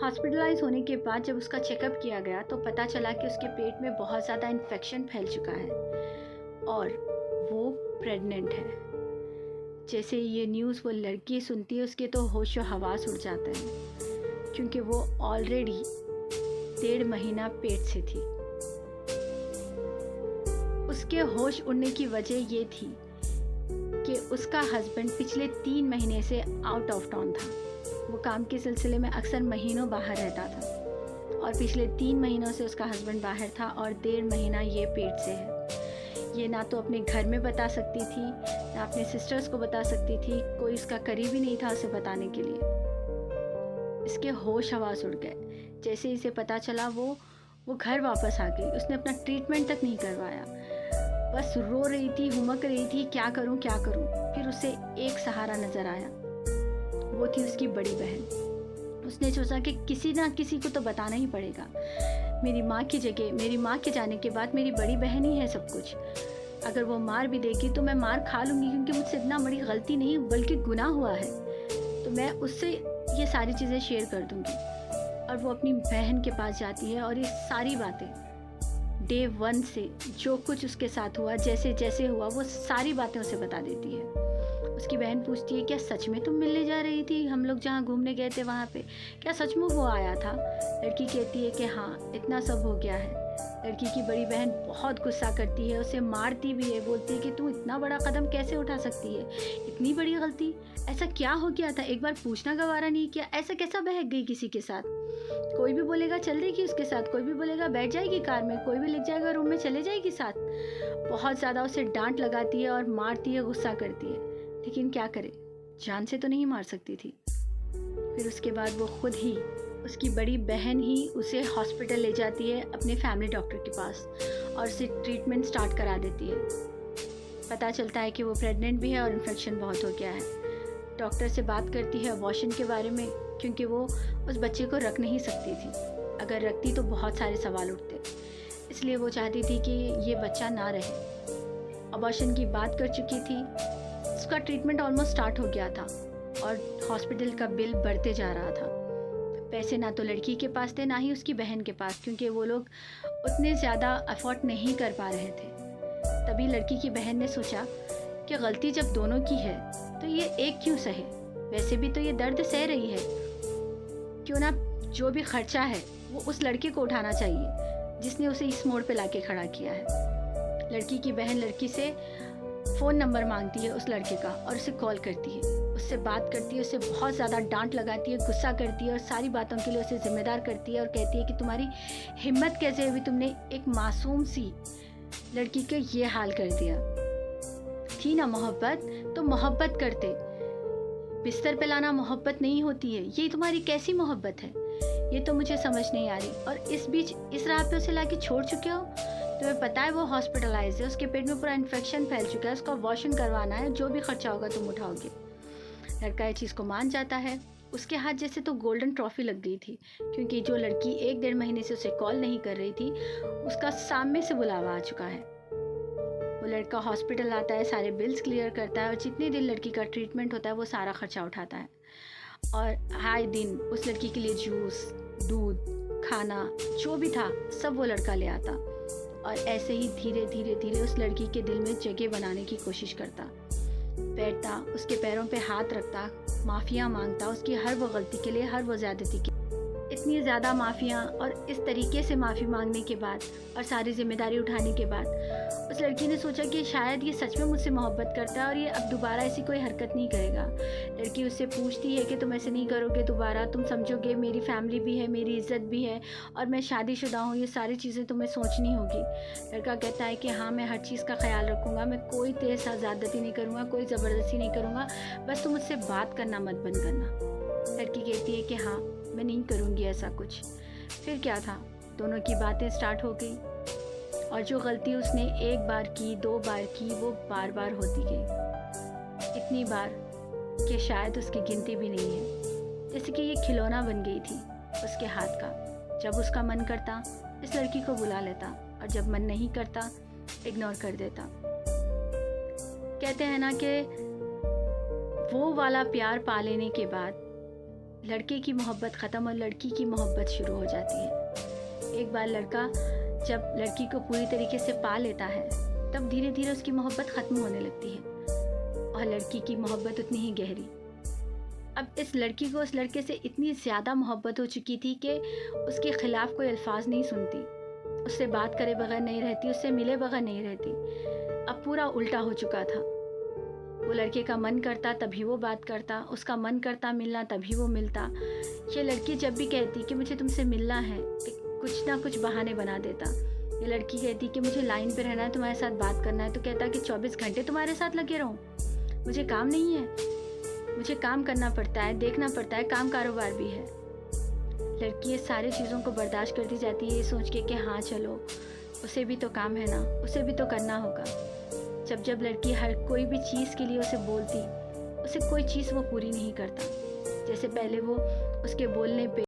Hospitalise होने के बाद जब उसका चेकअप किया गया तो पता चला कि उसके पेट में बहुत ज़्यादा इन्फेक्शन फैल चुका है और वो प्रेग्नेंट है। जैसे ये न्यूज़ वो लड़की सुनती है उसके तो होश व हवास उड़ जाता है, क्योंकि वो ऑलरेडी 1.5 महीना पेट से थी। उसके होश उड़ने की वजह ये थी कि उसका हस्बैंड पिछले 3 महीने से आउट ऑफ टाउन था। वो काम के सिलसिले में अक्सर महीनों बाहर रहता था और पिछले 3 महीनों से उसका हस्बैंड बाहर था और 1.5 महीना ये पेट से है। ये ना तो अपने घर में बता सकती थी, ना अपने सिस्टर्स को बता सकती थी, कोई इसका करीबी नहीं था उसे बताने के लिए। इसके होश हवास उड़ गए। जैसे इसे पता चला वो घर वापस आ गई। उसने अपना ट्रीटमेंट तक नहीं करवाया, बस रो रही थी, हुमक रही थी, क्या करूं क्या करूं। फिर उसे एक सहारा नज़र आया, वो थी उसकी बड़ी बहन। उसने सोचा कि किसी ना किसी को तो बताना ही पड़ेगा। मेरी माँ की जगह, मेरी माँ के जाने के बाद मेरी बड़ी बहन ही है सब कुछ। अगर वो मार भी देगी तो मैं मार खा लूँगी, क्योंकि मुझसे इतना बड़ी गलती नहीं बल्कि गुनाह हुआ है, तो मैं उससे ये सारी चीज़ें शेयर कर दूँगी। और वो अपनी बहन के पास जाती है और ये सारी बातें डे 1 से जो कुछ उसके साथ हुआ, जैसे जैसे हुआ, वो सारी बातें उसे बता देती है। उसकी बहन पूछती है, क्या सच में तुम मिलने जा रही थी? हम लोग जहाँ घूमने गए थे वहाँ पे क्या सच में वो आया था? लड़की कहती है कि हाँ, इतना सब हो गया है। लड़की की बड़ी बहन बहुत गुस्सा करती है, उसे मारती भी है, बोलती है कि तू इतना बड़ा कदम कैसे उठा सकती है, इतनी बड़ी गलती, ऐसा क्या हो गया था, एक बार पूछना गवारा नहीं किया, ऐसा कैसा बहक गई किसी के साथ? कोई भी बोलेगा चल देगी उसके साथ, कोई भी बोलेगा बैठ जाएगी कार में, कोई भी ले जाएगा रूम में चले जाएगी साथ। बहुत ज़्यादा उसे डांट लगाती है और मारती है, गुस्सा करती है, लेकिन क्या करे, जान से तो नहीं मार सकती थी। फिर उसके बाद वो खुद ही, उसकी बड़ी बहन ही उसे हॉस्पिटल ले जाती है अपने फैमिली डॉक्टर के पास और उसे ट्रीटमेंट स्टार्ट करा देती है। पता चलता है कि वो प्रेग्नेंट भी है और इन्फेक्शन बहुत हो गया है। डॉक्टर से बात करती है अबॉर्शन के बारे में, क्योंकि वो उस बच्चे को रख नहीं सकती थी। अगर रखती तो बहुत सारे सवाल उठते, इसलिए वो चाहती थी कि ये बच्चा ना रहे। अबॉर्शन की बात कर चुकी थी, उसका ट्रीटमेंट ऑलमोस्ट स्टार्ट हो गया था और हॉस्पिटल का बिल बढ़ते जा रहा था। पैसे ना तो लड़की के पास थे, ना ही उसकी बहन के पास, क्योंकि वो लोग उतने ज़्यादा अफोर्ड नहीं कर पा रहे थे। तभी लड़की की बहन ने सोचा कि गलती जब दोनों की है तो ये एक क्यों सहे, वैसे भी तो ये दर्द सह रही है, क्यों ना जो भी खर्चा है वो उस लड़के को उठाना चाहिए जिसने उसे इस मोड़ पे लाके खड़ा किया है। लड़की की बहन लड़की से फ़ोन नंबर मांगती है उस लड़के का और उसे कॉल करती है, उससे बात करती है, उसे बहुत ज़्यादा डांट लगाती है, गुस्सा करती है और सारी बातों के लिए उसे ज़िम्मेदार करती है और कहती है कि तुम्हारी हिम्मत कैसे हुई, तुमने एक मासूम सी लड़की का ये हाल कर दिया। थी ना मोहब्बत तो मोहब्बत करते, बिस्तर पे लाना मोहब्बत नहीं होती है, ये तुम्हारी कैसी मोहब्बत है, ये तो मुझे समझ नहीं आ रही। और इस बीच इस राह पे उसे लाके छोड़ चुके हो। तुम्हें पता है वो हॉस्पिटलाइज है, उसके पेट में पूरा इन्फेक्शन फैल चुका है, उसका अबॉर्शन करवाना है, जो भी खर्चा होगा तुम उठाओगे। लड़का इस चीज़ को मान जाता है। उसके हाथ जैसे तो गोल्डन ट्रॉफी लग गई थी, क्योंकि जो लड़की 1-1.5 महीने से उसे कॉल नहीं कर रही थी, उसका सामने से बुलावा आ चुका है। वो लड़का हॉस्पिटल आता है, सारे बिल्स क्लियर करता है और जितने दिन लड़की का ट्रीटमेंट होता है वो सारा खर्चा उठाता है। और आए दिन उस लड़की के लिए जूस, दूध, खाना जो भी था सब वो लड़का ले आता और ऐसे ही धीरे धीरे धीरे उस लड़की के दिल में जगह बनाने की कोशिश करता। बैठता, उसके पैरों पे हाथ रखता, माफ़िया मांगता उसकी हर वो गलती के लिए, हर वो ज़्यादती की। इतनी ज़्यादा माफ़िया और इस तरीके से माफ़ी मांगने के बाद और सारी जिम्मेदारी उठाने के बाद उस लड़की ने सोचा कि शायद ये सच में मुझसे मोहब्बत करता है और ये अब दोबारा ऐसी कोई हरकत नहीं करेगा। लड़की उससे पूछती है कि तुम ऐसे नहीं करोगे दोबारा, तुम समझोगे मेरी फैमिली भी है, मेरी इज़्ज़त भी है और मैं शादीशुदा हूँ, ये सारी चीज़ें तुम्हें सोचनी होगी। लड़का कहता है कि हाँ, मैं हर चीज़ का ख्याल रखूँगा, मैं कोई तेज़ ज़्यादती नहीं करूँगा, कोई ज़बरदस्ती नहीं करूँगा, बस तुम मुझसे बात करना मत बंद करना। लड़की कहती है कि हाँ, मैं नहीं करूँगी ऐसा कुछ। फिर क्या था, दोनों की बातें स्टार्ट हो गई और जो गलती उसने 1 बार की, 2 बार की, वो बार बार होती गई। इतनी बार कि शायद उसकी गिनती भी नहीं है। जैसे कि ये खिलौना बन गई थी उसके हाथ का। जब उसका मन करता इस लड़की को बुला लेता और जब मन नहीं करता इग्नोर कर देता। कहते हैं ना कि वो वाला प्यार पा लेने के बाद लड़के की मोहब्बत ख़त्म और लड़की की मोहब्बत शुरू हो जाती है। एक बार लड़का जब लड़की को पूरी तरीके से पा लेता है तब धीरे धीरे उसकी मोहब्बत ख़त्म होने लगती है और लड़की की मोहब्बत उतनी ही गहरी। अब इस लड़की को उस लड़के से इतनी ज़्यादा मोहब्बत हो चुकी थी कि उसके ख़िलाफ़ कोई अल्फाज नहीं सुनती, उससे बात करे बगैर नहीं रहती, उससे मिले बगैर नहीं रहती। अब पूरा उल्टा हो चुका था। वो लड़के का मन करता तभी वो बात करता, उसका मन करता मिलना तभी वो मिलता। ये लड़की जब भी कहती कि मुझे तुमसे मिलना है कुछ ना कुछ बहाने बना देता। ये लड़की कहती कि मुझे लाइन पे रहना है, तुम्हारे साथ बात करना है, तो कहता कि 24 घंटे तुम्हारे साथ लगे रहूं, मुझे काम नहीं है, मुझे काम करना पड़ता है, देखना पड़ता है, काम कारोबार भी है। लड़की ये सारी चीज़ों को बर्दाश्त करती जाती है ये सोच के कि हाँ चलो उसे भी तो काम है ना, उसे भी तो करना होगा। जब जब लड़की हर कोई भी चीज़ के लिए उसे बोलती, उसे कोई चीज़ वो पूरी नहीं करता। जैसे पहले वो उसके बोलने पे